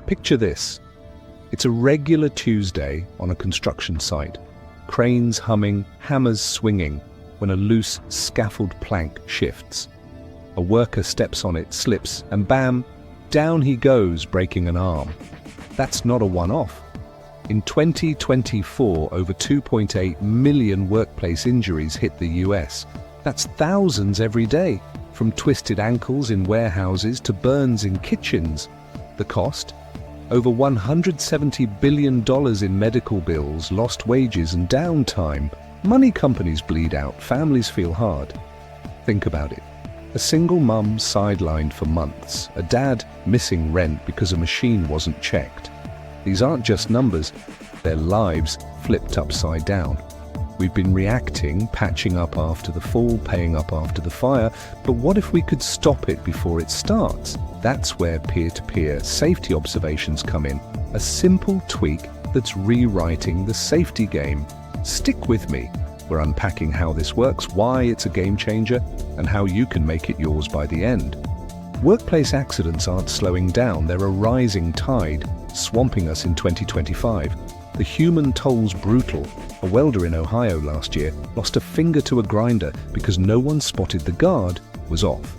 Picture this. It's a regular Tuesday on a construction site. Cranes humming, hammers swinging, when a loose scaffold plank shifts. A worker steps on it, slips, and bam, down he goes, breaking an arm. That's not a one-off. In 2024, over 2.8 million workplace injuries hit the US. That's thousands every day, from twisted ankles in warehouses to burns in kitchens. The cost? Over $170 billion in medical bills, lost wages and downtime. Money companies bleed out, families feel hard. Think about it. A single mum sidelined for months, a dad missing rent because a machine wasn't checked. These aren't just numbers, they're lives flipped upside down. We've been reacting, patching up after the fall, paying up after the fire, but what if we could stop it before it starts? That's where peer-to-peer safety observations come in, a simple tweak that's rewriting the safety game. Stick with me. We're unpacking how this works, why it's a game changer, and how you can make it yours by the end. Workplace accidents aren't slowing down, they're a rising tide, swamping us in 2025. The human toll's brutal. A welder in Ohio last year lost a finger to a grinder because no one spotted the guard was off.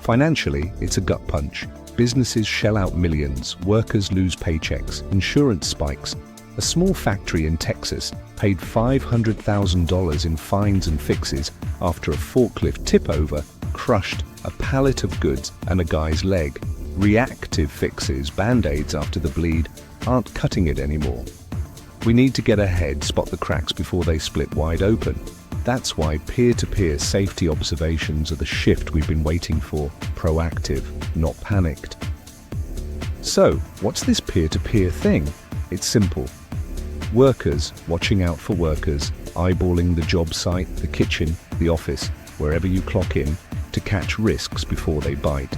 Financially, it's a gut punch. Businesses shell out millions, workers lose paychecks, insurance spikes. A small factory in Texas paid $500,000 in fines and fixes after a forklift tip-over crushed a pallet of goods and a guy's leg. Reactive fixes, band-aids after the bleed, aren't cutting it anymore. We need to get ahead, spot the cracks before they split wide open. That's why peer-to-peer safety observations are the shift we've been waiting for. Proactive, not panicked. So, what's this peer-to-peer thing? It's simple. Workers watching out for workers, eyeballing the job site, the kitchen, the office, wherever you clock in, to catch risks before they bite.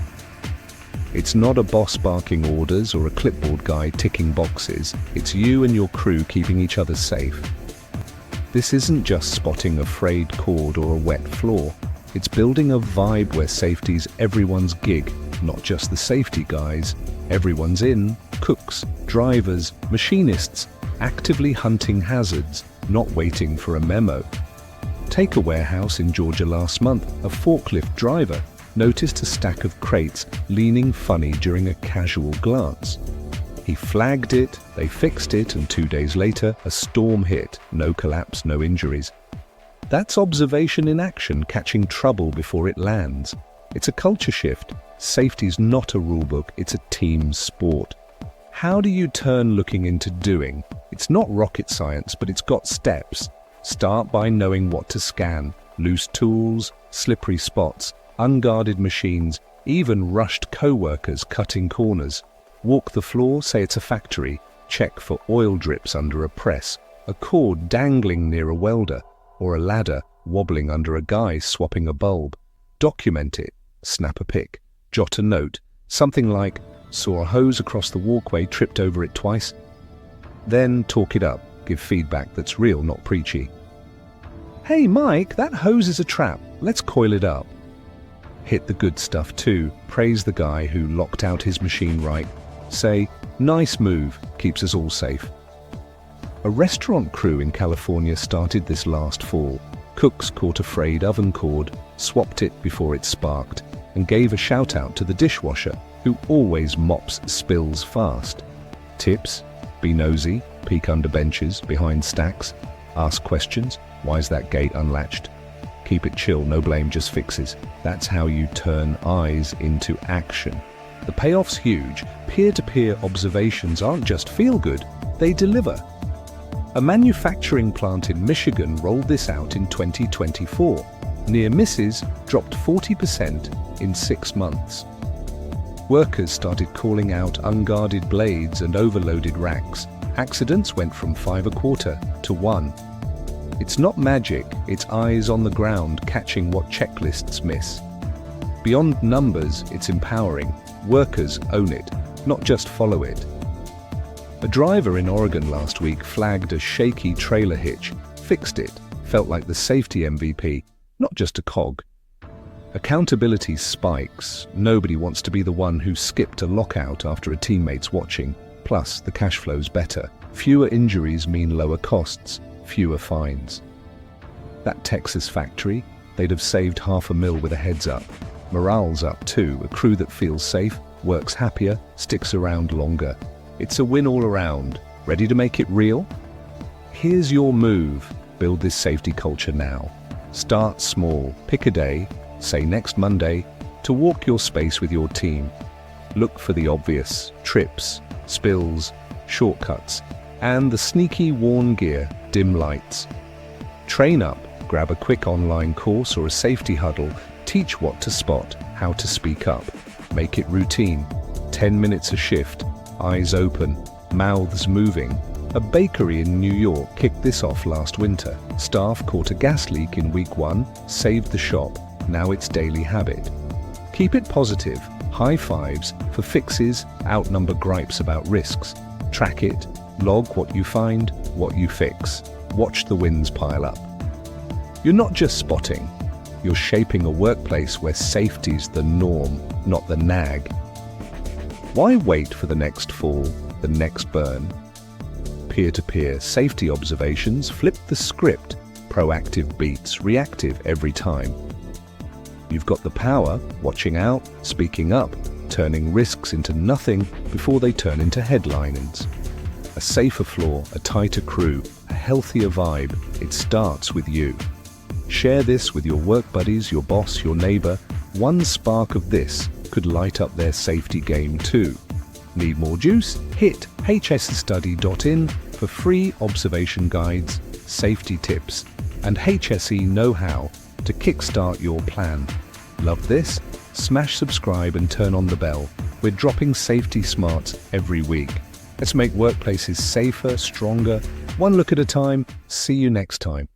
It's not a boss barking orders or a clipboard guy ticking boxes. It's you and your crew keeping each other safe. This isn't just spotting a frayed cord or a wet floor. It's building a vibe where safety's everyone's gig, not just the safety guys. Everyone's in, cooks, drivers, machinists, actively hunting hazards, not waiting for a memo. Take a warehouse in Georgia last month. A forklift driver noticed a stack of crates leaning funny during a casual glance. He flagged it, they fixed it, and 2 days later, a storm hit. No collapse, no injuries. That's observation in action, catching trouble before it lands. It's a culture shift. Safety's not a rulebook, it's a team sport. How do you turn looking into doing? It's not rocket science, but it's got steps. Start by knowing what to scan. Loose tools, slippery spots, unguarded machines, even rushed co-workers cutting corners. Walk the floor, say it's a factory. Check for oil drips under a press, a cord dangling near a welder, or a ladder wobbling under a guy swapping a bulb. Document it. Snap a pic. Jot a note. Something like, saw a hose across the walkway, tripped over it twice. Then talk it up. Give feedback that's real, not preachy. Hey Mike, that hose is a trap. Let's coil it up. Hit the good stuff too. Praise the guy who locked out his machine right. Say, nice move, keeps us all safe. A restaurant crew in California started this last fall. Cooks caught a frayed oven cord, swapped it before it sparked, and gave a shout out to the dishwasher, who always mops spills fast. Tips? Be nosy, peek under benches, behind stacks, ask questions. Why's that gate unlatched? Keep it chill, no blame, just fixes. That's how you turn eyes into action. The payoff's huge. Peer-to-peer observations aren't just feel-good, they deliver. A manufacturing plant in Michigan rolled this out in 2024. Near misses dropped 40% in 6 months. Workers started calling out unguarded blades and overloaded racks. Accidents went from 5.25 to 1. It's not magic, it's eyes on the ground catching what checklists miss. Beyond numbers, it's empowering. Workers own it, not just follow it. A driver in Oregon last week flagged a shaky trailer hitch, fixed it, felt like the safety MVP, not just a cog. Accountability spikes. Nobody wants to be the one who skipped a lockout after a teammate's watching. Plus, the cash flow's better. Fewer injuries mean lower costs, fewer fines. That Texas factory, they'd have saved $500,000 with a heads up. Morale's up too. A crew that feels safe, works happier, sticks around longer. It's a win all around. Ready to make it real? Here's your move. Build this safety culture now. Start small. Pick a day, say next Monday, to walk your space with your team. Look for the obvious: trips, spills, shortcuts, and the sneaky worn gear, dim lights. Train up, grab a quick online course or a safety huddle, teach what to spot, how to speak up. Make it routine. 10 minutes a shift, eyes open, mouths moving. A bakery in New York kicked this off last winter. Staff caught a gas leak in week 1, saved the shop. Now it's daily habit. Keep it positive. High fives for fixes, outnumber gripes about risks. Track it, log what you find, what you fix. Watch the wins pile up. You're not just spotting, you're shaping a workplace where safety's the norm, not the nag. Why wait for the next fall, the next burn? Peer-to-peer safety observations flip the script. Proactive beats reactive every time. You've got the power, watching out, speaking up, turning risks into nothing before they turn into headlines. A safer floor, a tighter crew, a healthier vibe. It starts with you. Share this with your work buddies, your boss, your neighbor. One spark of this could light up their safety game too. Need more juice? Hit hsstudy.in for free observation guides, safety tips, and HSE know-how to kickstart your plan. Love this? Smash subscribe and turn on the bell. We're dropping safety smarts every week. Let's make workplaces safer, stronger, one look at a time. See you next time.